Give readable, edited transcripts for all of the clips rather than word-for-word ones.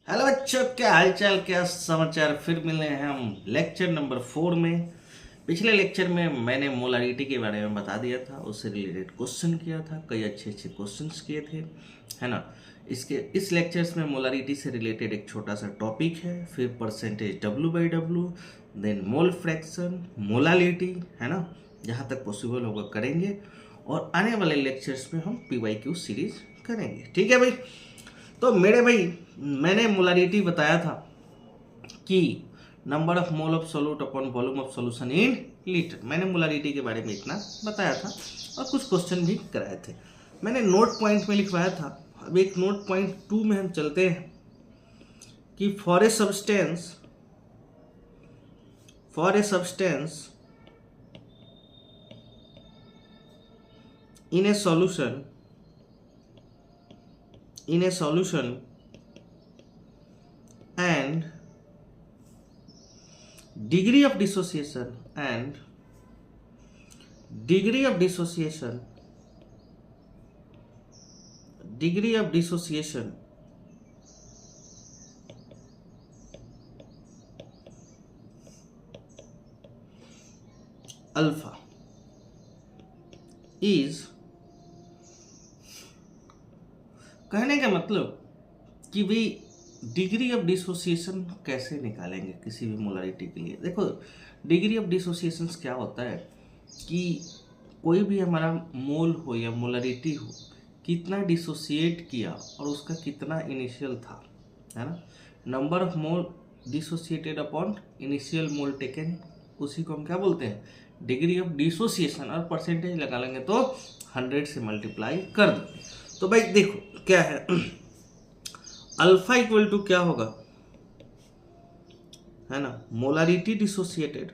Hello बच्चों, क्या हालचाल, क्या समाचार। फिर मिले हैं हम लेक्चर नंबर 4 में। पिछले लेक्चर में मैंने मोलारिटी के बारे में बता दिया था, उससे रिलेटेड क्वेश्चन किया था, कई अच्छे अच्छे क्वेश्चंस किए थे, है ना। इस लेक्चर्स में मोलारिटी से रिलेटेड एक छोटा सा टॉपिक है, फिर percentage W/W, then mole fraction, molality, है ना। जहाँ तक पॉसिबल होगा करेंगे, और आने वाले लेक्चर्स में हम PYQ सीरीज करेंगे। ठीक है भाई। तो मेरे भाई, मैंने मोलारिटी बताया था कि number of mole of solute upon volume of solution in litre. मैंने मोलारिटी के बारे में इतना बताया था और कुछ क्वेश्चन भी कराए थे। मैंने नोट पॉइंट में लिखवाया था। अब एक नोट पॉइंट 2 में हम चलते हैं कि for a substance in A solution and degree of dissociation alpha is, कहने का मतलब कि भाई डिग्री ऑफ डिसोसिएशन कैसे निकालेंगे किसी भी मोलारिटी के लिए। देखो, डिग्री ऑफ डिसोसिएशन क्या होता है कि कोई भी हमारा मोल हो या मोलारिटी हो, कितना डिसोसिएट किया और उसका कितना इनिशियल था, है ना। Number of mole dissociated upon initial mole taken, उसी को हम क्या बोलते हैं, डिग्री ऑफ डिसोसिएशन। और परसेंटेज लगा लेंगे तो 100 से मल्टीप्लाई कर दो। तो भाई देखो क्या है, अल्फा इक्वल टू क्या होगा, है ना, molarity dissociated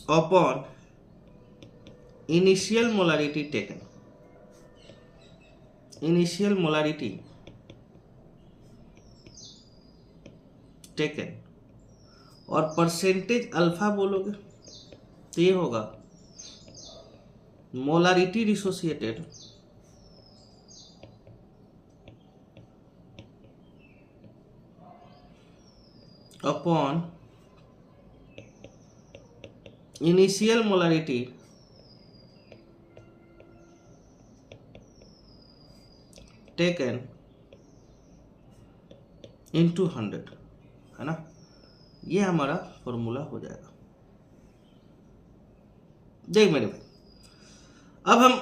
upon initial molarity taken और परसेंटेज अल्फा बोलोगे तो ये होगा molarity dissociated upon initial molarity taken into 100, है ना। ये हमारा फॉर्मूला हो जाएगा। देख मेरे भाई, अब हम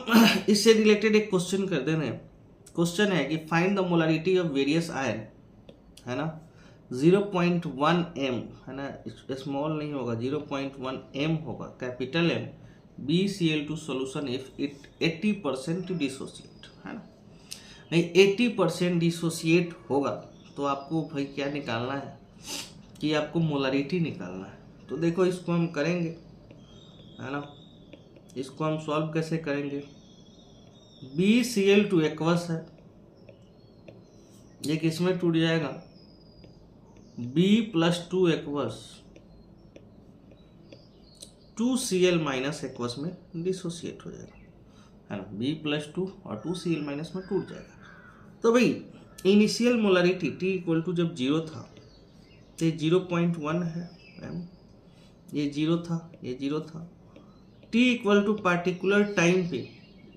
इससे रिलेटेड एक क्वेश्चन कर दे रहे हैं। क्वेश्चन है कि find the molarity of various ion, है ना। 0.1 m, है ना, स्मॉल नहीं होगा, 0.1 m होगा, capital M, BCl2 solution if it 80% dissociate, है ना। नहीं, 80% डिसोसिएट होगा तो आपको भाई क्या निकालना है कि आपको मोलारिटी निकालना है। तो देखो इसको हम करेंगे, है ना। इसको हम सॉल्व कैसे करेंगे, BCl2 एक्वस है, ये किस में टूट जाएगा, B+2 aqueous 2Cl minus aqueous में डिसोसिएट हो जाएगा, है ना। B+2 और 2Cl माइनस में टूट जाएगा। तो भाई initial molarity T equal to जब 0 था तो 0.1 है m, ये 0 था, ये 0 था। T equal to particular time पे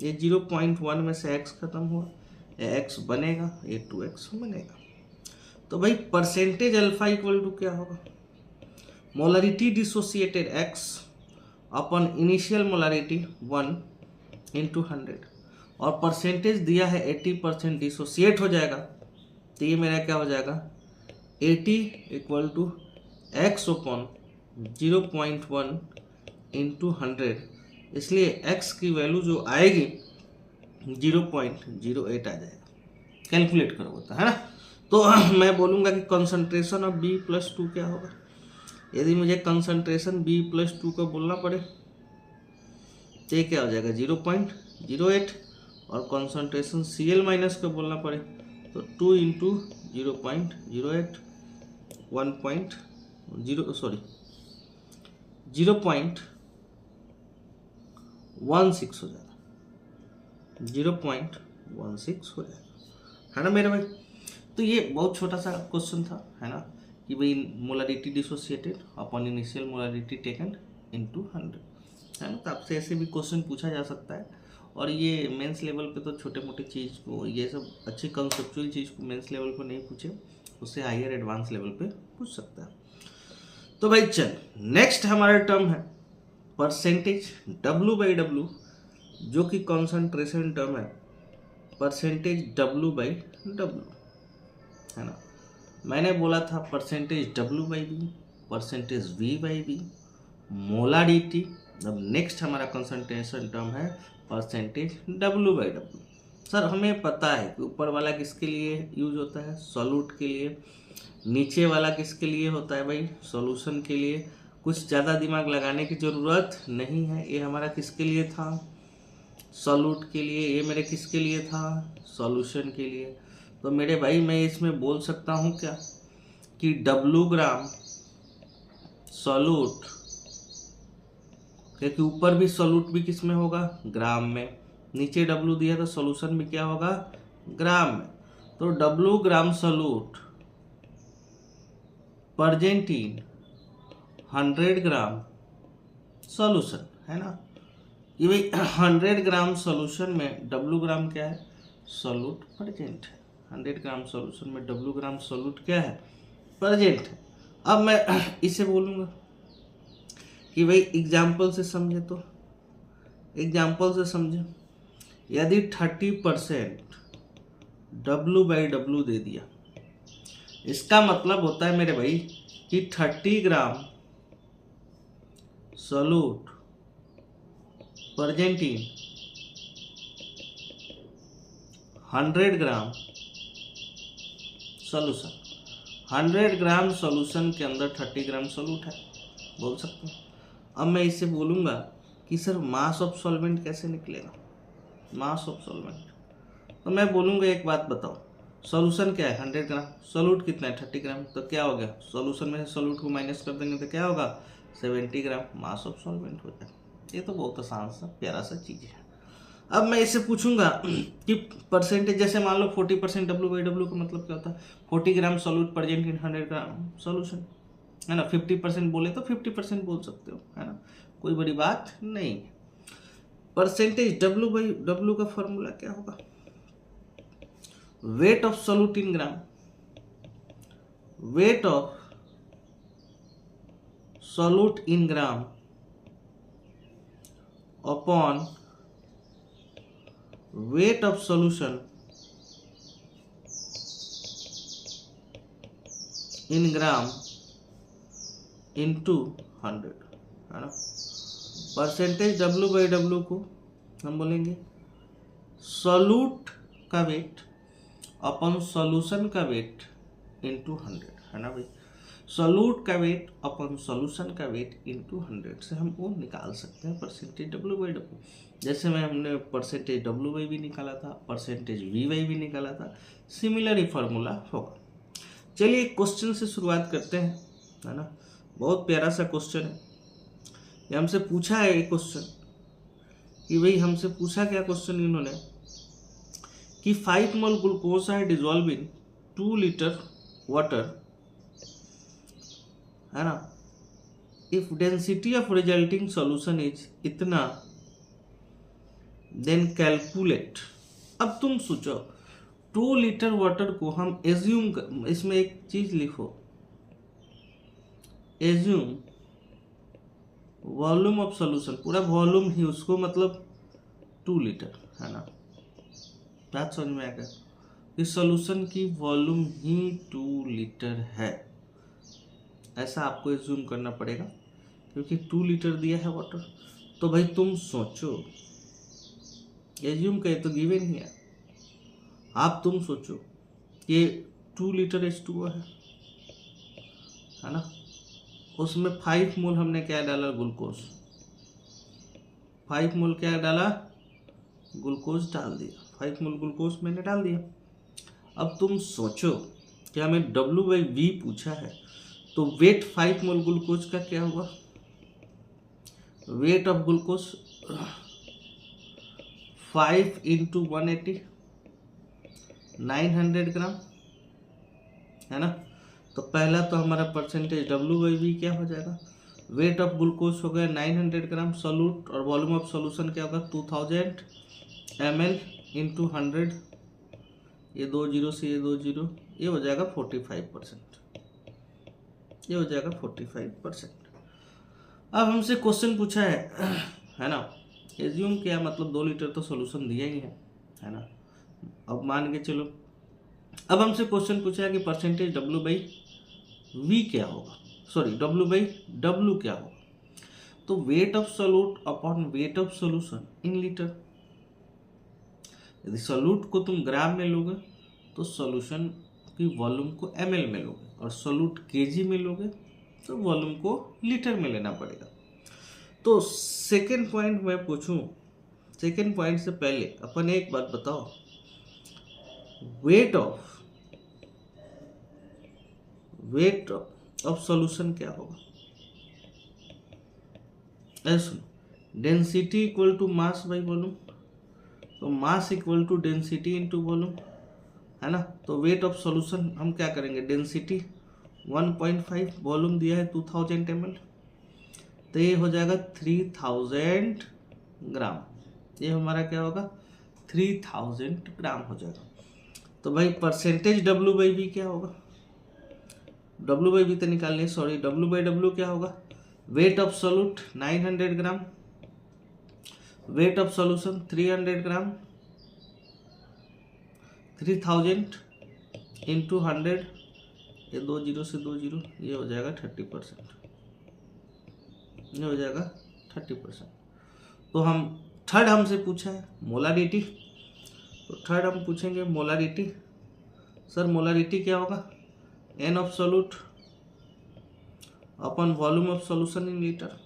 ये 0.1 में से x खत्म हुआ, ये x बनेगा, ये 2x बनेगा। तो भाई परसेंटेज अल्फा इक्वल टू क्या होगा, मोलारिटी डिसोसिएटेड x अपन इनिशियल मोलारिटी 1 इंटू 100, और परसेंटेज दिया है 80% डिसोसिएट हो जाएगा। तो ये मेरा क्या हो जाएगा, 80 equal to x upon 0.1 into 100, इसलिए x की वैल्यू जो आएगी 0.08 आ जाएगा। कैलकुलेट करो होता है ना। तो मैं बोलूँगा कि कंसंट्रेशन ऑफ B+2 क्या होगा। यदि मुझे कंसंट्रेशन B+2 को बोलना पड़े तो ये क्या हो जाएगा 0.08, और कंसंट्रेशन Cl माइनस को बोलना पड़े तो 2 इंटू 0.08 0.0 0.16 हो जाएगा, 0.16 हो जाएगा, है ना मेरे भाई। तो ये बहुत छोटा सा क्वेश्चन था, है ना, कि भाई molarity dissociated upon initial molarity taken into 100, है ना। तो आपसे ऐसे भी क्वेश्चन पूछा जा सकता है, और ये मेंस लेवल पे तो छोटे मोटे चीज़ को, ये सब अच्छी कंसेप्चुअल चीज़ को मेंस लेवल पे नहीं पूछे, उससे हायर एडवांस लेवल पे पूछ सकता है। तो भाई चल, नेक्स्ट हमारा टर्म है परसेंटेज W/W, जो कि कॉन्सेंट्रेशन टर्म है, परसेंटेज W/W, है ना। मैंने बोला था percentage W/V, percentage V/V, molarity. अब नेक्स्ट हमारा कंसंट्रेशन टर्म है परसेंटेज W/W। सर हमें पता है कि ऊपर वाला किसके लिए यूज होता है, सॉल्यूट के लिए, नीचे वाला किसके लिए होता है भाई, सॉल्यूशन के लिए। कुछ ज़्यादा दिमाग लगाने की ज़रूरत नहीं है, ये हमारा किसके लिए था, सॉल्यूट के लिए, ये मेरे किसके लिए था, सॉल्यूशन के लिए। तो मेरे भाई मैं इसमें बोल सकता हूँ क्या कि W ग्राम सॉल्यूट, क्योंकि ऊपर भी सॉल्यूट भी किस में होगा, ग्राम में, नीचे W दिया तो सॉल्यूशन भी क्या होगा, ग्राम में। तो W gram solute present in 100 gram solution, है ना। ये भाई 100 ग्राम सॉल्यूशन में W ग्राम क्या है, सॉल्यूट प्रेजेंट है। 100 ग्राम सॉल्यूशन में W ग्राम सॉल्यूट क्या है, प्रेजेंट है। अब मैं इसे बोलूँगा कि भाई एग्जाम्पल से समझे, तो एग्जाम्पल से समझे, यदि 30% W/W दे दिया, इसका मतलब होता है मेरे भाई कि 30 gram solute present in 100 gram solution. 100 gram solution के अंदर 30 ग्राम सॉल्यूट है, बोल सकते हैं। अब मैं इससे बोलूँगा कि सर मास ऑफ सॉल्वेंट कैसे निकलेगा, मास ऑफ सॉल्वेंट। तो मैं बोलूँगा एक बात बताओ, सॉल्यूशन क्या है 100 ग्राम, सॉल्यूट कितना है 30 ग्राम, तो क्या हो गया, सॉल्यूशन में से सॉल्यूट को माइनस कर देंगे तो क्या होगा 70 ग्राम मास ऑफ सॉल्वेंट हो जाएगा। ये तो बहुत आसान सा प्यारा सा चीज़ है। अब मैं इससे पूछूंगा कि परसेंटेज, जैसे मान लो 40% W/W का मतलब क्या होता है, 40 gram solute present in 100 gram solution, है ना। 50% बोले तो 50% बोल सकते हो, है ना, कोई बड़ी बात नहीं। परसेंटेज W/W का फॉर्मूला क्या होगा, weight of solute in gram, weight of solute in gram upon weight of solution in gram into 100, है ना। परसेंटेज W/W को हम बोलेंगे सॉल्यूट का वेट अपॉन सॉल्यूशन का वेट इंटू 100, है ना भाई। सॉल्यूट का वेट अपॉन सॉल्यूशन का वेट इंटू 100 से हम वो निकाल सकते हैं परसेंटेज W/W। जैसे मैं हमने परसेंटेज W/V निकाला था, परसेंटेज V/V निकाला था, सिमिलर ही फॉर्मूला होगा। चलिए एक क्वेश्चन से शुरुआत करते हैं, है ना। बहुत प्यारा सा क्वेश्चन है, ये हमसे पूछा है एक क्वेश्चन कि भाई हमसे पूछा क्या क्वेश्चन इन्होंने कि 5 मोल ग्लूकोज है डिजॉल्व इन 2 लीटर वाटर, है ना। If density of resulting solution is इतना, देन कैलकुलेट। अब तुम सोचो 2 लीटर वाटर को हम एज्यूम, इसमें एक चीज लिखो, एज्यूम वॉल्यूम ऑफ सॉल्यूशन, पूरा वॉल्यूम ही उसको मतलब 2 लीटर, है ना। बात समझ में आ गया, इस सॉल्यूशन की वॉल्यूम ही 2 लीटर है, ऐसा आपको एज्यूम करना पड़ेगा क्योंकि 2 लीटर दिया है वाटर। तो भाई तुम सोचो, एज्यूम करे तो गिवन ही है, आप तुम सोचो ये 2 लीटर H2O है ना, उसमें 5 मोल हमने क्या डाला, ग्लूकोज, 5 मोल क्या डाला, ग्लूकोज डाल दिया, 5 मोल ग्लूकोज मैंने डाल दिया। अब तुम सोचो कि हमें W/V पूछा है, तो वेट 5 मोल ग्लूकोज का क्या हुआ, वेट ऑफ ग्लूकोज 5 इंटू 180 900 ग्राम, है ना। तो पहला तो हमारा परसेंटेज W/V क्या हो जाएगा, वेट ऑफ ग्लूकोज हो गया 900 ग्राम सोल्यूट, और वॉल्यूम ऑफ सॉल्यूशन क्या होगा 2000 ml इंटू 100, ये 2 जीरो से ये 2 जीरो, ये हो जाएगा 45%, ये हो जाएगा 45%। अब हमसे क्वेश्चन पूछा है ना, एज्यूम किया मतलब 2 लीटर तो सॉल्यूशन दिया ही है ना। अब मान के चलो, अब हमसे क्वेश्चन पूछा है कि परसेंटेज W/V क्या होगा, सॉरी W/W क्या होगा। तो wait of solute upon weight of solution in litre. यदि सोल्यूट को तुम ग्राम में लोगे तो सॉल्यूशन की वॉल्यूम को ml में लोगे, और सोल्यूट kg में लोगे तो वॉल्यूम को लीटर में लेना पड़ेगा। तो सेकेंड पॉइंट मैं पूछूं, सेकेंड पॉइंट से पहले अपन एक बात बताओ, वेट ऑफ सॉल्यूशन क्या होगा। ऐसा density equal to mass by volume, तो mass equal to density into volume, है ना। तो वेट ऑफ सॉल्यूशन हम क्या करेंगे, डेंसिटी 1.5, वॉल्यूम दिया है 2000 ml, तो ये हो जाएगा 3000 ग्राम, ये हमारा क्या होगा 3000 ग्राम हो जाएगा। तो भाई परसेंटेज W/V क्या होगा, W/V तो निकालने, सॉरी W/W क्या होगा, wait of solute 900 gram, weight of solution 300 gram, 3000 into 100, ये 2 जीरो से 2 जीरो, ये हो जाएगा 30%, ये हो जाएगा 30%। तो हम थर्ड हमसे पूछा है मोलारिटी, तो थर्ड हम पूछेंगे मोलारिटी। सर मोलारिटी क्या होगा, N of solute upon volume of solution in litre.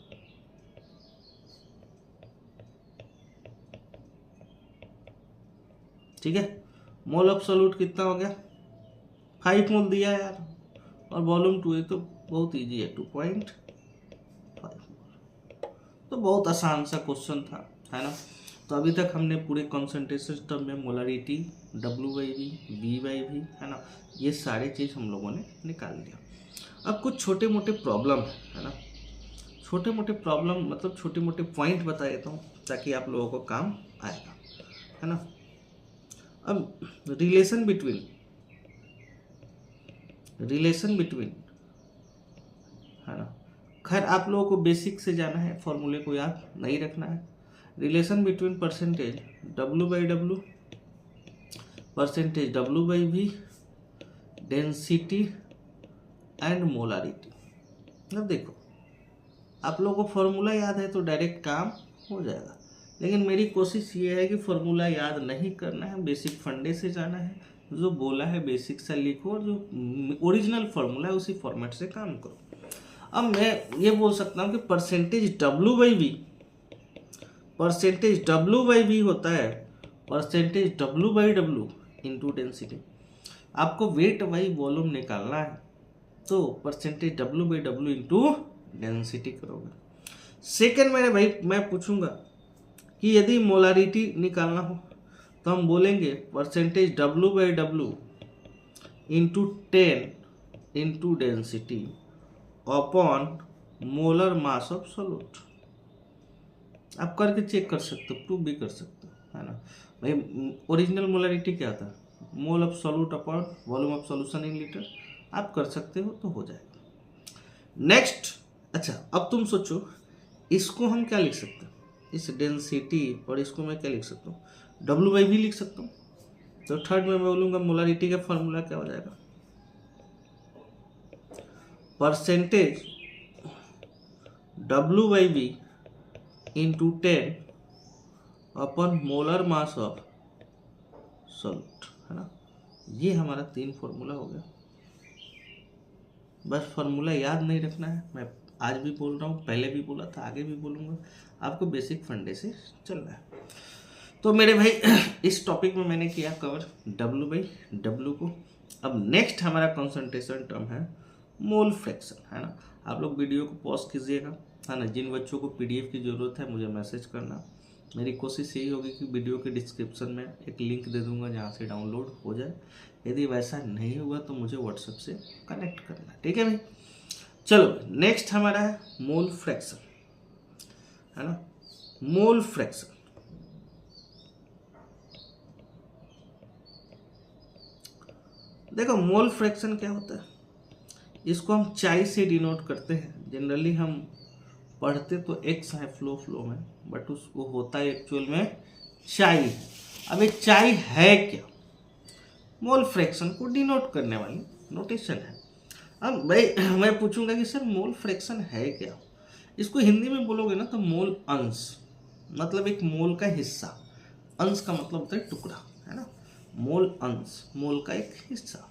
ठीक है, मोल ऑफ सोल्यूट कितना हो गया 5 मोल दिया है यार, और वॉल्यूम 2 है तो बहुत इजी है 2.5। तो बहुत आसान सा क्वेश्चन था, है ना। तो अभी तक हमने पूरे कॉन्सेंट्रेशन टर्म में मोलारिटी, W/V, V/V, है ना, ये सारे चीज़ हम लोगों ने निकाल लिया। अब कुछ छोटे मोटे प्रॉब्लम है ना, छोटे मोटे प्रॉब्लम मतलब छोटे मोटे पॉइंट बता देता हूँ ताकि आप लोगों को काम आएगा, है ना। अब रिलेशन बिटवीन है ना, खैर आप लोगों को बेसिक से जाना है, फॉर्मूले को याद नहीं रखना है। Relation between percentage W/W, percentage W/V, density and molarity. अब देखो आप लोगों को फॉर्मूला याद है तो डायरेक्ट काम हो जाएगा, लेकिन मेरी कोशिश ये है कि फॉर्मूला याद नहीं करना है, बेसिक फंडे से जाना है, जो बोला है बेसिक से लिखो, और जो ओरिजिनल फॉर्मूला है उसी फॉर्मेट से काम करो। अब मैं ये बोल सकता हूँ कि परसेंटेज W/V होता है परसेंटेज W/W इंटू डेंसिटी। आपको वेट बाई वॉल्यूम निकालना है तो परसेंटेज W/W इंटू डेंसिटी करोगे। सेकेंड मेरे भाई मैं पूछूंगा कि यदि मोलारिटी निकालना हो तो हम बोलेंगे percentage W/W into 10 into density upon molar mass of solute. आप करके चेक कर सकते हो, प्रूव भी कर सकते हो, है ना भाई। ओरिजिनल मोलारिटी क्या था, mole of solute upon volume of solution in litre. आप कर सकते हो तो हो जाएगा। नेक्स्ट, अच्छा अब तुम सोचो इसको हम क्या लिख सकते हैं, इस डेंसिटी और इसको मैं क्या लिख सकता हूँ, W/V लिख सकता हूँ। तो थर्ड में मैं बोलूँगा मोलारिटी का फॉर्मूला क्या हो जाएगा, percentage W/V into 10 upon molar mass of solute, है ना। ये हमारा 3 फॉर्मूला हो गया। बस फॉर्मूला याद नहीं रखना है, मैं आज भी बोल रहा हूँ, पहले भी बोला था, आगे भी बोलूँगा, आपको बेसिक फंडे से चलना है। तो मेरे भाई इस टॉपिक में मैंने किया कवर W/W को। अब नेक्स्ट हमारा कंसंट्रेशन टर्म है मोल फ्रैक्शन, है ना। आप लोग वीडियो को पॉज कीजिएगा, है ना। जिन बच्चों को PDF की ज़रूरत है मुझे मैसेज करना, मेरी कोशिश यही होगी कि वीडियो के डिस्क्रिप्शन में एक लिंक दे दूंगा जहाँ से डाउनलोड हो जाए। यदि वैसा नहीं हुआ तो मुझे व्हाट्सएप से कनेक्ट करना, ठीक है भाई। चलो नेक्स्ट हमारा है मोल फ्रैक्शन, है ना। मोल फ्रैक्शन, देखो मोल फ्रैक्शन क्या होता है, इसको हम चाई से डिनोट करते हैं। जनरली हम पढ़ते तो एक्स है फ्लो में, बट उसको होता है एक्चुअल में चाई। अब ये चाई है क्या, मोल फ्रैक्शन को डिनोट करने वाली नोटेशन है। अब भाई मैं पूछूंगा कि सर मोल फ्रैक्शन है क्या, इसको हिंदी में बोलोगे ना तो मोल अंश, मतलब एक मोल का हिस्सा। अंश का मतलब होता है टुकड़ा, है ना। मोल अंश, मोल का एक हिस्सा।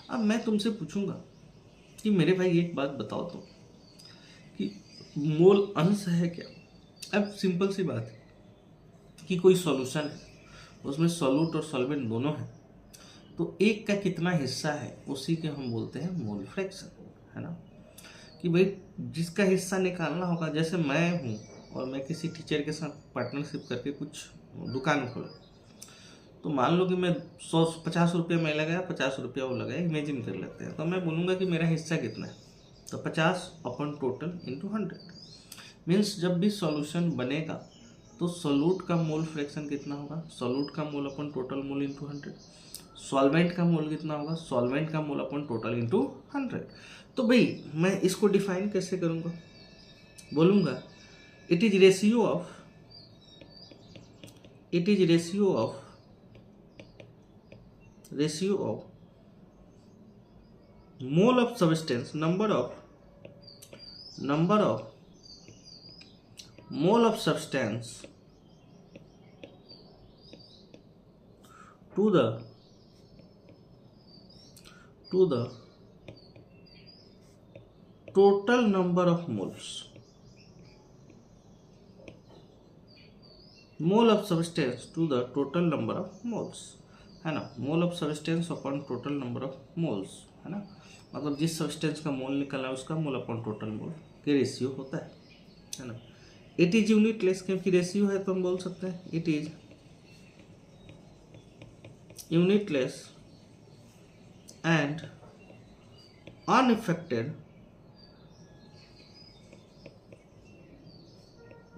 अब मैं तुमसे पूछूंगा कि मेरे भाई एक बात बताओ तो कि मोल अंश है क्या। अब सिंपल सी बात है कि कोई सॉल्यूशन है, उसमें सॉल्यूट और सॉल्वेंट दोनों है, तो एक का कितना हिस्सा है उसी के हम बोलते हैं मोल फ्रैक्शन, है ना। कि भाई जिसका हिस्सा निकालना होगा, जैसे मैं हूँ और मैं किसी टीचर के साथ पार्टनरशिप करके कुछ दुकान खोला, तो मान लो कि मैं 150 रुपये मैं लगाया, 50 रुपया वो लगाया, इमेजिन कर लेते हैं। तो मैं बोलूँगा कि मेरा हिस्सा कितना है, तो 50 अपॉन टोटल इंटू 100। मीन्स जब भी सॉल्यूशन बनेगा तो सोल्यूट का मोल फ्रैक्शन कितना होगा, सोल्यूट का mole upon total mole into 100। Solvent का मोल कितना होगा, सॉल्वेंट का मोल अपॉन टोटल इंटू 100। तो भाई मैं इसको डिफाइन कैसे करूँगा, बोलूँगा it is ratio of mole of substance, number of mole of substance to the total number of moles, mole of substance to the total number of moles, है ना। Mole of substance upon total number of moles, है ना। मतलब जिस substance का मोल निकला है उसका मोल अपॉन टोटल मोल के रेशियो होता है ना। इट इज यूनिटलेस, क्योंकि रेशियो है तो हम बोल सकते हैं it is unitless and unaffected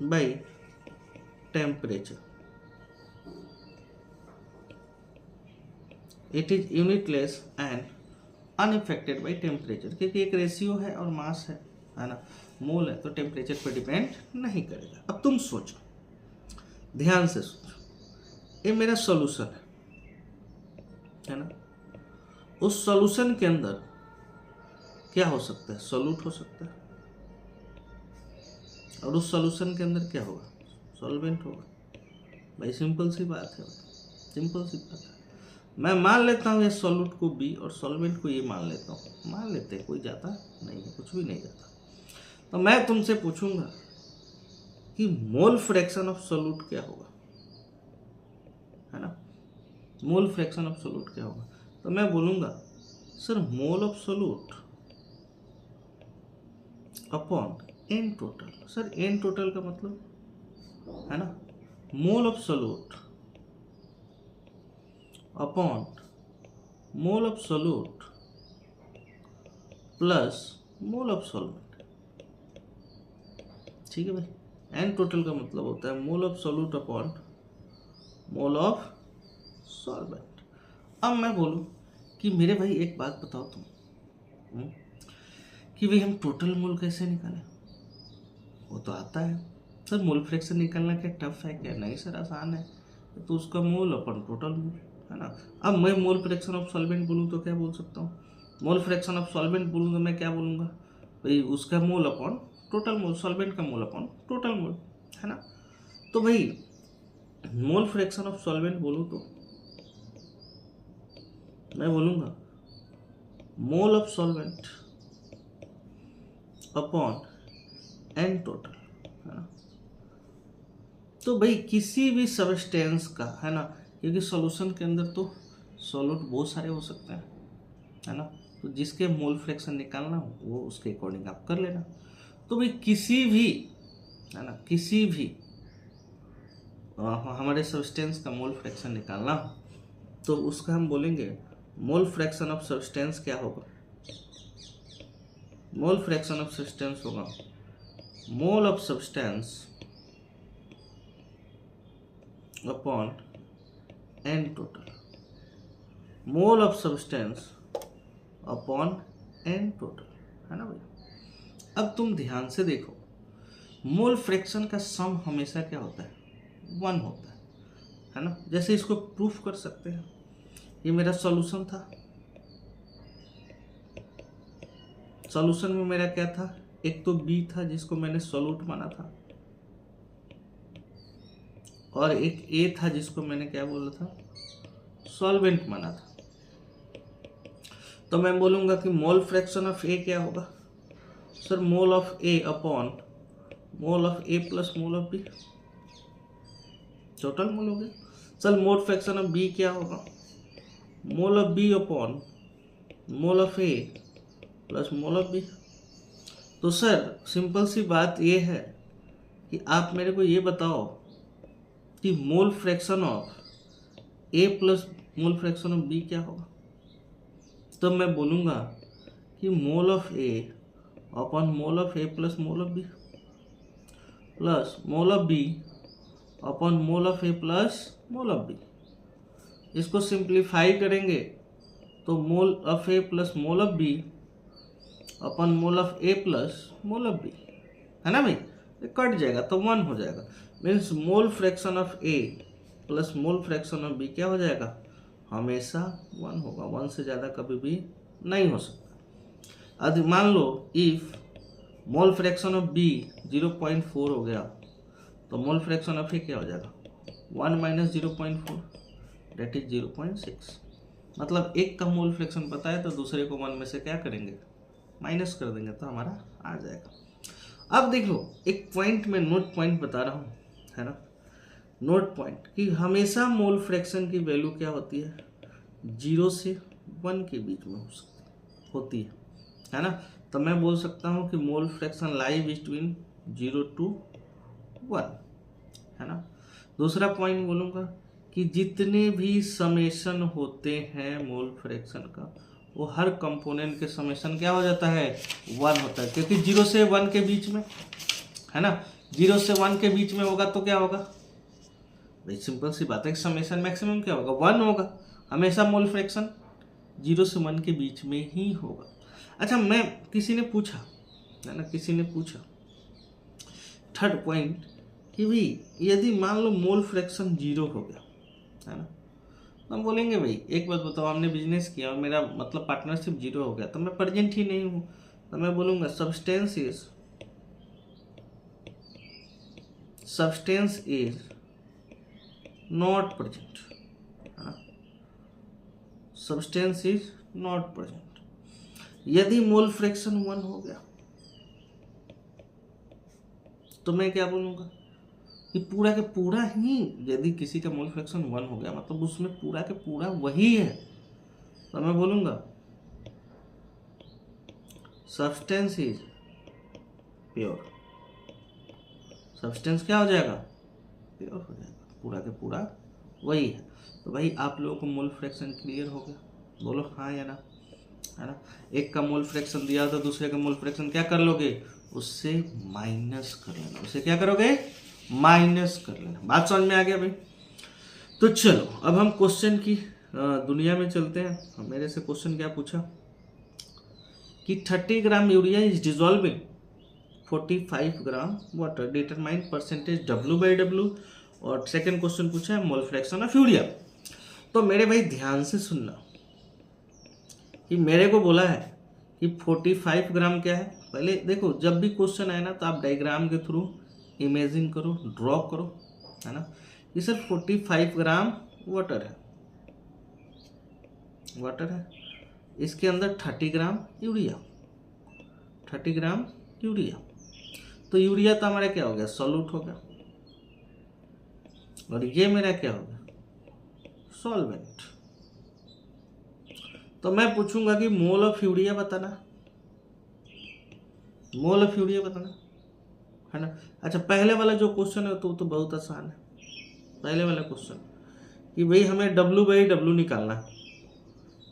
by temperature. It is unitless and unaffected by temperature, क्योंकि एक रेशियो है और मास है ना, मोल है, तो टेम्परेचर पर डिपेंड नहीं करेगा। अब तुम सोचो, ध्यान से सोचो, ये मेरा सॉल्यूशन है ना। उस सॉल्यूशन के अंदर क्या हो सकता है, सॉल्यूट हो सकता है, और उस सॉल्यूशन के अंदर क्या होगा, सॉल्वेंट होगा। भाई सिंपल सी बात है, सिंपल सी बात है। मैं मान लेता हूँ ये सॉल्यूट को बी और सॉल्वेंट को ये मान लेता हूँ, मान लेते हैं, कोई जाता नहीं है, कुछ भी नहीं जाता। तो मैं तुमसे पूछूंगा कि मोल फ्रैक्शन ऑफ सॉल्यूट क्या होगा, है ना। मोल फ्रैक्शन ऑफ सॉल्यूट क्या होगा, तो मैं बोलूंगा sir mole of solute upon N total. Sir N total का मतलब, है ना, mole of solute upon mole of solute plus mole of solvent, ठीक है भाई। एन टोटल का मतलब होता है mole of solute upon mole of solvent. अब मैं बोलूं कि मेरे भाई एक बात बताओ तुम, कि भाई हम टोटल मोल कैसे निकालें, वो तो आता है सर। मोल फ्रैक्शन निकालना क्या टफ है क्या, नहीं सर आसान है। तो उसका मोल अपन टोटल मोल, है ना। अब मैं मोल फ्रैक्शन ऑफ सॉल्वेंट बोलूँ तो क्या बोल सकता हूँ, मोल फ्रैक्शन ऑफ सॉल्वेंट बोलूँ तो मैं क्या बोलूँगा, भाई उसका mole upon total mole, solvent का मोल अपॉन टोटल मोल, है ना। तो भाई मोल फ्रैक्शन ऑफ सॉल्वेंट बोलूँ तो मैं बोलूँगा mole of solvent upon N total, है ना। तो भाई किसी भी सब्सटेंस का, है ना, क्योंकि सॉल्यूशन के अंदर तो सॉल्यूट बहुत सारे हो सकते हैं, है ना। तो जिसके मोल फ्रैक्शन निकालना हो वो उसके अकॉर्डिंग आप कर लेना। तो भाई किसी भी, है ना, किसी भी हमारे सब्सटेंस का मोल फ्रैक्शन निकालना हो तो उसका हम बोलेंगे मोल फ्रैक्शन ऑफ सब्सटेंस क्या होगा। मोल फ्रैक्शन ऑफ सब्सटेंस होगा mole of substance upon N total. Mole of substance upon N total, है ना भाई। अब तुम ध्यान से देखो, मोल फ्रैक्शन का सम हमेशा क्या होता है, 1 होता है ना। जैसे इसको प्रूफ कर सकते हैं, ये मेरा सॉल्यूशन था, सॉल्यूशन में मेरा क्या था, एक तो बी था जिसको मैंने सॉल्यूट माना था, और एक ए था जिसको मैंने क्या बोला था, सॉल्वेंट माना था। तो मैं बोलूंगा कि मोल फ्रैक्शन ऑफ ए क्या होगा sir, mole of A upon mole of A plus mole of B, total mole हो गया। Sir mole fraction of B क्या होगा, mole of B upon mole of A plus mole of B. तो sir simple सी बात ये है कि आप मेरे को ये बताओ कि mole fraction of A plus mole fraction of B क्या होगा। तो मैं बोलूँगा कि mole of A upon mole of A plus mole of B plus mole of B upon mole of A plus mole of B. इसको simplify करेंगे तो mole of A plus mole of B upon mole of A plus mole of B, है ना भाई। ये cut जाएगा तो 1 हो जाएगा। Means mole fraction of A plus mole fraction of B क्या हो जाएगा, हमेशा 1 होगा, 1 से ज़्यादा कभी भी नहीं हो सकता। अब मान लो if mole fraction of B 0.4 हो गया तो मोल फ्रैक्शन ऑफ ए क्या हो जाएगा, 1 माइनस 0.4 डेट इज 0.6। मतलब एक का मोल फ्रैक्शन पता है तो दूसरे को 1 में से क्या करेंगे, माइनस कर देंगे तो हमारा आ जाएगा। अब देख लो, एक पॉइंट में नोट पॉइंट बता रहा हूँ, है ना, नोट पॉइंट कि हमेशा मोल फ्रैक्शन की वैल्यू क्या होती है, 0 से 1 के बीच में होती है ना। तो मैं बोल सकता हूँ कि mole fraction lie between 0 to 1, है ना। दूसरा पॉइंट बोलूँगा कि जितने भी समेशन होते हैं मोल फ्रैक्शन का, वो हर कंपोनेंट के समेशन क्या हो जाता है, 1 होता है, क्योंकि 0 से 1 के बीच में, है ना, 0 से 1 के बीच में होगा तो क्या होगा भाई, सिंपल सी बात है, समेशन मैक्सिमम क्या होगा, 1 होगा। हमेशा मोल फ्रैक्शन 0 से 1 के बीच में ही होगा। अच्छा, मैं किसी ने पूछा, है ना, किसी ने पूछा थर्ड पॉइंट कि भाई यदि मान लो मोल फ्रैक्शन 0 हो गया, है ना, तो हम बोलेंगे भाई एक बात बताओ, हमने बिजनेस किया और मेरा मतलब पार्टनरशिप 0 हो गया तो मैं प्रेजेंट ही नहीं हूँ, तो मैं बोलूँगा सब्सटेंस इज नॉट प्रेजेंट, है ना, सब्सटेंस इज नॉट प्रेजेंट। यदि मोल फ्रैक्शन 1 हो गया तो मैं क्या बोलूँगा कि पूरा के पूरा ही, यदि किसी का मोल फ्रैक्शन 1 हो गया मतलब उसमें पूरा के पूरा वही है, तो मैं बोलूँगा सब्सटेंस इज प्योर। सब्सटेंस क्या हो जाएगा, प्योर हो जाएगा, पूरा के पूरा वही है। तो भाई आप लोगों को मोल फ्रैक्शन क्लियर हो गया, बोलो हाँ या ना, है ना। एक का मोल फ्रैक्शन दिया तो दूसरे का मोल फ्रैक्शन क्या कर लोगे, उससे माइनस कर लेना, उसे क्या करोगे, माइनस कर लेना। बात समझ में आ गया भाई। तो चलो अब हम क्वेश्चन की दुनिया में चलते हैं। मेरे से क्वेश्चन क्या पूछा कि 30 gram urea is dissolving 45 gram water, determine percentage W/W। और सेकंड क्वेश्चन पूछा है मोल फ्रैक्शन ऑफ यूरिया। तो मेरे भाई ध्यान से सुनना कि मेरे को बोला है कि 45 ग्राम क्या है। पहले देखो, जब भी क्वेश्चन आए ना तो आप डायग्राम के थ्रू इमेजिन करो, ड्रॉ करो, है ना। ये सर 45 ग्राम वाटर है, इसके अंदर 30 ग्राम यूरिया, 30 ग्राम यूरिया। तो यूरिया तो हमारा क्या हो गया, सॉल्यूट हो गया, और ये मेरा क्या हो गया, सॉल्वेंट। तो मैं पूछूंगा कि मोल ऑफ यूरिया बताना, मोल ऑफ यूरिया बताना, है ना। अच्छा, पहले वाला जो क्वेश्चन है तो बहुत आसान है, पहले वाला क्वेश्चन कि भाई हमें W/W निकालना है,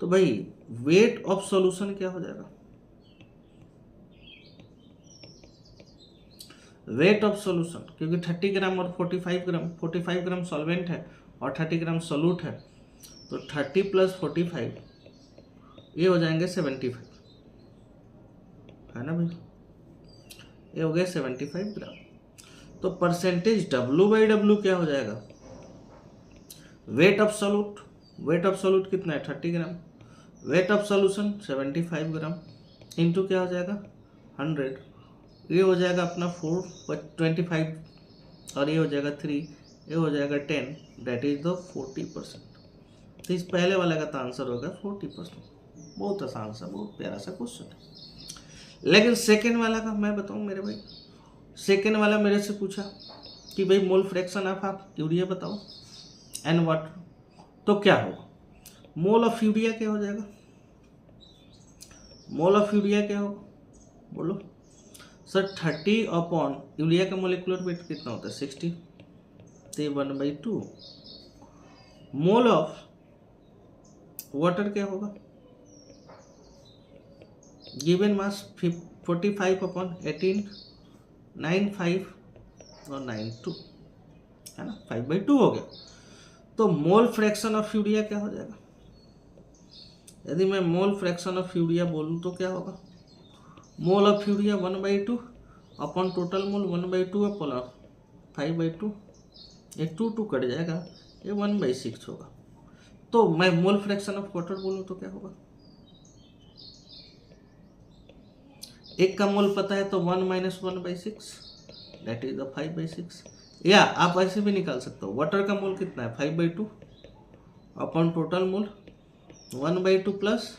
तो भाई वेट ऑफ सॉल्यूशन क्या हो जाएगा? वेट ऑफ सॉल्यूशन, क्योंकि 30 ग्राम और 45 ग्राम सॉल्वेंट है और 30 ग्राम सोल्यूट है, तो 30 + 45 ये हो जाएंगे 75, है ना भाई, ये हो गया 75 ग्राम। तो परसेंटेज W/W क्या हो जाएगा? Weight of solute, weight of solute कितना है? 30 gram, weight of solution 75 gram, into क्या हो जाएगा? 100, ये हो जाएगा अपना 4/25 और ये हो जाएगा 3, ये हो जाएगा 10, दैट इज द 40%। तो इस पहले वाले का तो आंसर होगा 40%। बहुत आसान सा, बहुत प्यारा सा क्वेश्चन है। लेकिन सेकेंड वाला का मैं बताऊं मेरे भाई, सेकेंड वाला मेरे से पूछा कि भाई मोल फ्रैक्शन ऑफ आप यूरिया बताओ एंड वाटर, तो क्या होगा? मोल ऑफ यूरिया क्या हो जाएगा? मोल ऑफ यूरिया क्या होगा बोलो सर? 30 अपॉन यूरिया का मोलिकुलर वेट कितना होता है? 60, तो 1/2। मोल ऑफ वाटर क्या होगा? गिवन मास 45 अपॉन 18, 95 और 92, है ना, 5/2 हो गया। तो मोल फ्रैक्शन ऑफ यूरिया क्या हो जाएगा? यदि मैं मोल फ्रैक्शन ऑफ यूरिया बोलूँ तो क्या होगा? Mole of urea 1/2 upon total mole 1/2 upon 5/2, ये 2 कट जाएगा, ये 1/6 होगा। तो मैं मोल फ्रैक्शन ऑफ वाटर बोलूँ तो क्या होगा? एक का मोल पता है तो 1 - 1/6, दैट इज द 5/6। या आप ऐसे भी निकाल सकते हो, वाटर का मोल कितना है? 5/2 अपॉन टोटल मोल 1/2 प्लस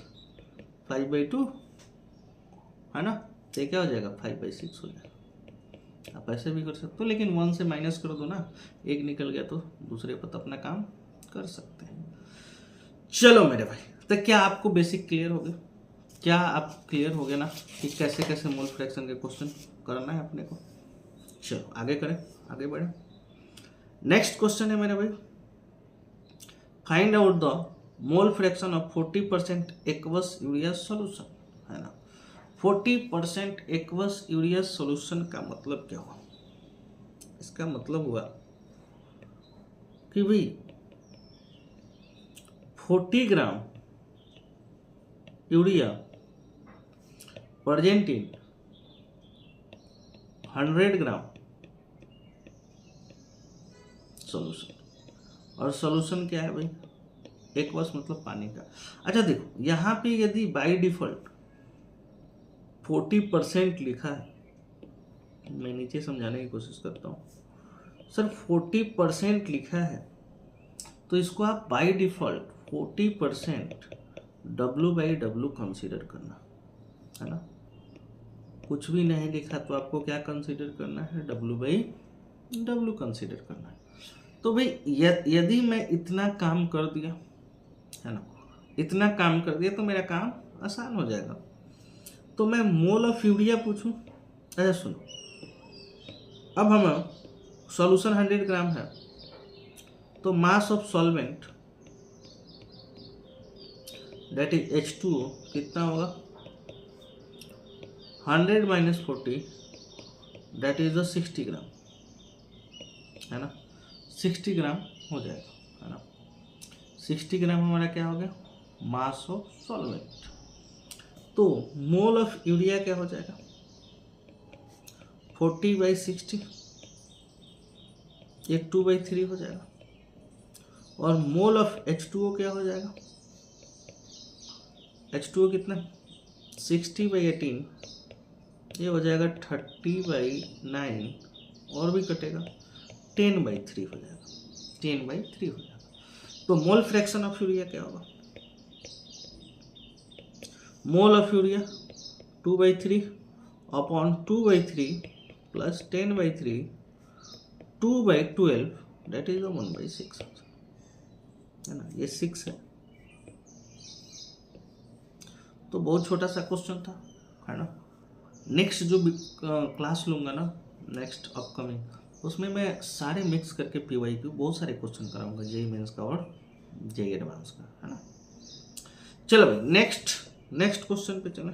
5/2, है ना, तो क्या हो जाएगा? 5/6 हो जाएगा। आप ऐसे भी कर सकते हो, लेकिन 1 से माइनस कर दो ना, एक निकल गया तो दूसरे पर तो अपना काम कर सकते हैं। चलो मेरे भाई, तो क्या आपको बेसिक क्लियर हो गया? क्या आप क्लियर हो गया ना कि कैसे कैसे मोल फ्रैक्शन के क्वेश्चन करना है अपने को? चलो आगे करें, आगे बढ़े। नेक्स्ट क्वेश्चन है मेरे भाई, find out the mole fraction of 40% aqueous urea solution, है ना। 40% एक्वस यूरिया सॉल्यूशन का मतलब क्या हुआ? इसका मतलब हुआ कि भाई 40 gram urea present in 100 gram solution, और सॉल्यूशन क्या है भाई? एक्वस मतलब पानी का। अच्छा देखो, यहाँ पे यदि बाय डिफॉल्ट 40% लिखा है, मैं नीचे समझाने की कोशिश करता हूँ सर। 40% लिखा है तो इसको आप बाय डिफॉल्ट 40% W/W कंसीडर करना, है ना। कुछ भी नहीं लिखा तो आपको क्या कंसीडर करना है? W/W कंसीडर करना है। तो भाई यदि मैं इतना काम कर दिया, है ना, इतना काम कर दिया तो मेरा काम आसान हो जाएगा। तो मैं मोल ऑफ यूरिया पूछूं, ऐसा सुनो, अब हम सॉल्यूशन 100 ग्राम है तो mass of solvent that is H2O कितना होगा? 100 - 40 दैट इज द 60 ग्राम, है ना। 60 ग्राम हो जाएगा, है ना। 60 ग्राम हमारा क्या हो गया? Mass of solvent. तो मोल ऑफ यूरिया क्या हो जाएगा? 40/60, ये 2/3 हो जाएगा। और मोल ऑफ H2O क्या हो जाएगा? H2O कितना? 60/18, ये हो जाएगा 30/9, और भी कटेगा 10/3 हो जाएगा, 10/3 हो जाएगा। तो मोल फ्रैक्शन ऑफ यूरिया क्या होगा? Mole of urea 2/3 upon 2/3 plus 10/3, 2/12 that is 1/6, है ना। ये 6 है। तो बहुत छोटा सा क्वेश्चन था, है ना। नेक्स्ट जो क्लास लूंगा ना, नेक्स्ट अपकमिंग, उसमें मैं सारे मिक्स करके PYQ बहुत सारे क्वेश्चन कराऊंगा, जेईई मेंस का और जेईई एडवांस का, है ना। चलो भाई नेक्स्ट क्वेश्चन पे चले,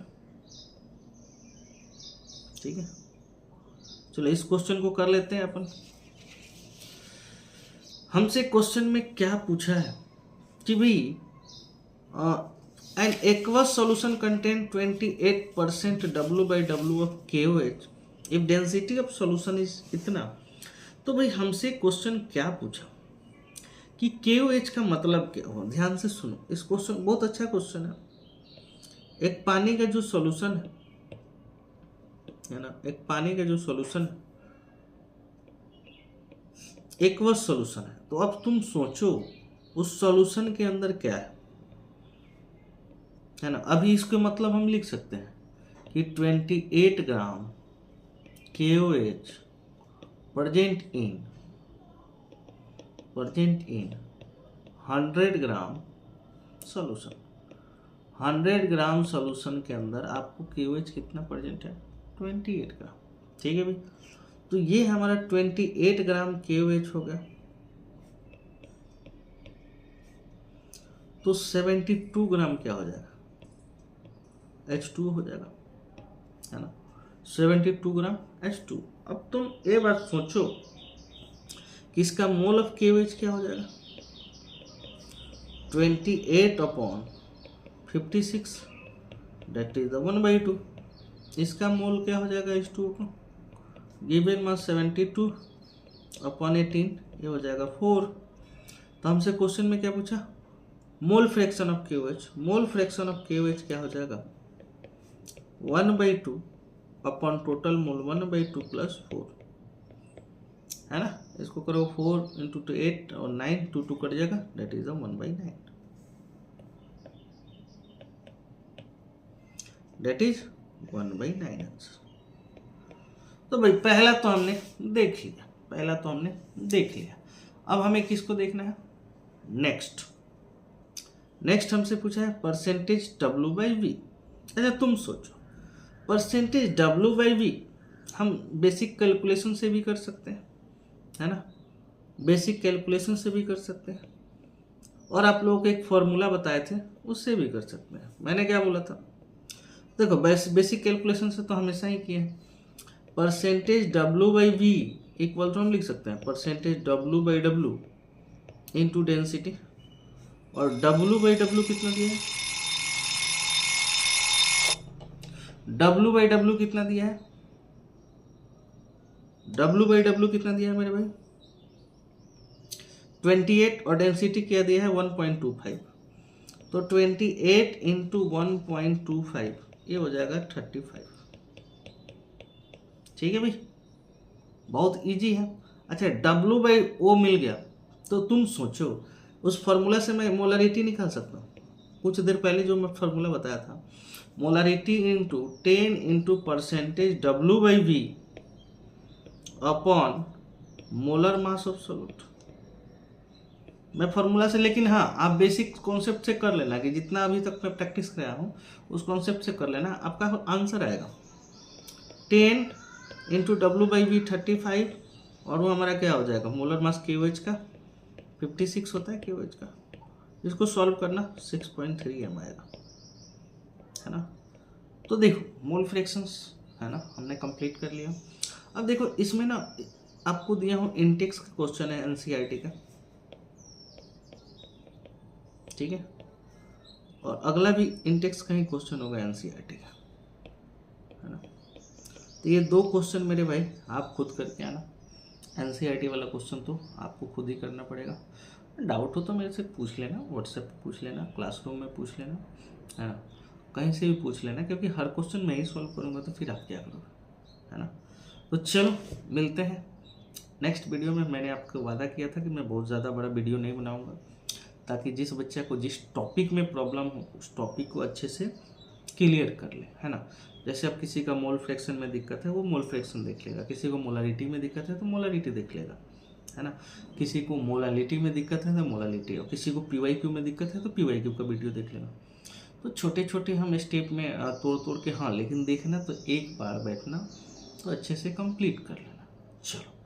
ठीक है। चलो इस क्वेश्चन को कर लेते हैं अपन। हमसे क्वेश्चन में क्या पूछा है कि भाई an aqueous solution contain 28% W/W of KOH if density of solution is इतना। तो भाई हमसे क्वेश्चन क्या पूछा कि KOH का मतलब क्या हो। ध्यान से सुनो, इस क्वेश्चन बहुत अच्छा क्वेश्चन है। एक पानी का जो सॉल्यूशन है ना, एक पानी का जो सॉल्यूशन है, एक्वस सॉल्यूशन है। तो अब तुम सोचो उस सॉल्यूशन के अंदर क्या है ना। अभी इसके मतलब हम लिख सकते हैं कि 28 ग्राम KOH present in 100 gram solution. 100 gram solution के अंदर आपको KOH कितना प्रेजेंट है, 28 ग्राम, ठीक है भाई। तो ये हमारा 28 ग्राम KOH हो गया। तो 72 ग्राम क्या हो जाएगा, H2 हो जाएगा, है ना। 72 ग्राम H2। अब तुम ये बात सोचो कि इसका मोल ऑफ KOH क्या हो जाएगा, 28/56 दैट इज द 1/2। इसका मोल क्या हो जाएगा H2 को, गिवन मास 72/18, ये हो जाएगा 4। तो हमसे क्वेश्चन में क्या पूछा, मोल fraction of KOH। Mole fraction of KOH क्या हो जाएगा, 1/2 अपॉन टोटल मोल 1/2 + 4, है ना। इसको करो 4 × 8 और 9, 2 कट जाएगा, that is 1/9, that is 1/9 answer. तो भाई पहला तो हमने देख लिया, अब हमें किसको देखना है, नेक्स्ट हमसे पूछा है परसेंटेज W/V। अच्छा तुम सोचो, परसेंटेज W/V हम बेसिक कैलकुलेशन से भी कर सकते हैं, है ना, बेसिक कैलकुलेशन से भी कर सकते हैं, और आप लोगों को एक फॉर्मूला बताए थे उससे भी कर सकते हैं। मैंने क्या बोला था, देखो बेसिक कैलकुलेशन से तो हमेशा ही किए हैं। परसेंटेज W/V इक्वल तो हम लिख सकते हैं परसेंटेज W/W इंटू डेंसिटी, और W/W कितना दिया है, W/W कितना दिया है, W/W कितना दिया है मेरे भाई, 28, और डेंसिटी क्या दिया है 1.25। तो 28 × 1.25 ये हो जाएगा 35, ठीक है भाई, बहुत इजी है। अच्छा W/O मिल गया, तो तुम सोचो उस फॉर्मूला से मैं मोलरिटी निकाल सकता हूँ। कुछ देर पहले जो मैं फॉर्मूला बताया था, molarity into 10 × percentage W/V upon molar mass of solute, मैं फॉर्मूला से। लेकिन हाँ आप बेसिक कॉन्सेप्ट से कर लेना, कि जितना अभी तक मैं प्रैक्टिस कराया हूँ उस कॉन्सेप्ट से कर लेना, आपका आंसर आएगा 10 × W/V 35, और वो हमारा क्या हो जाएगा, मोलर मास KOH का 56 होता है KOH का। इसको सॉल्व करना 6.3 m आएगा, है ना। तो देखो मोल फ्रैक्शंस, है ना, हमने कंप्लीट कर लिया। अब देखो इसमें ना आपको दिया हूँ इंटेक्स का क्वेश्चन है NCERT का, ठीक है, और अगला भी इंटेक्स का ही क्वेश्चन होगा NCERT का, है ना। तो ये 2 क्वेश्चन मेरे भाई आप खुद करके आना। NCERT वाला क्वेश्चन तो आपको खुद ही करना पड़ेगा। डाउट हो तो मेरे से पूछ लेना, व्हाट्सएप पे पूछ लेना, क्लासरूम में पूछ लेना, है ना, कहीं से भी पूछ लेना, क्योंकि हर क्वेश्चन मैं ही सॉल्व करूँगा तो फिर आप क्या करोगे, है ना। तो चलो मिलते हैं नेक्स्ट वीडियो में। मैंने आपको वादा किया था कि मैं बहुत ज़्यादा बड़ा वीडियो नहीं बनाऊँगा, ताकि जिस बच्चे को जिस टॉपिक में प्रॉब्लम हो उस टॉपिक को अच्छे से क्लियर कर ले, है ना। जैसे अब किसी का मोल फ्रैक्शन में दिक्कत है वो मोल फ्रैक्शन देख लेगा, किसी को मोलारिटी में दिक्कत है तो मोलारिटी देख लेगा, है ना, किसी को मोलालिटी में दिक्कत है तो मोलालिटी, और किसी को PYQ में दिक्कत है तो PYQ का वीडियो देख लेना। तो छोटे छोटे हम स्टेप में तोड़ के, हाँ, लेकिन देखना तो एक बार बैठना तो अच्छे से कंप्लीट कर लेना। चलो।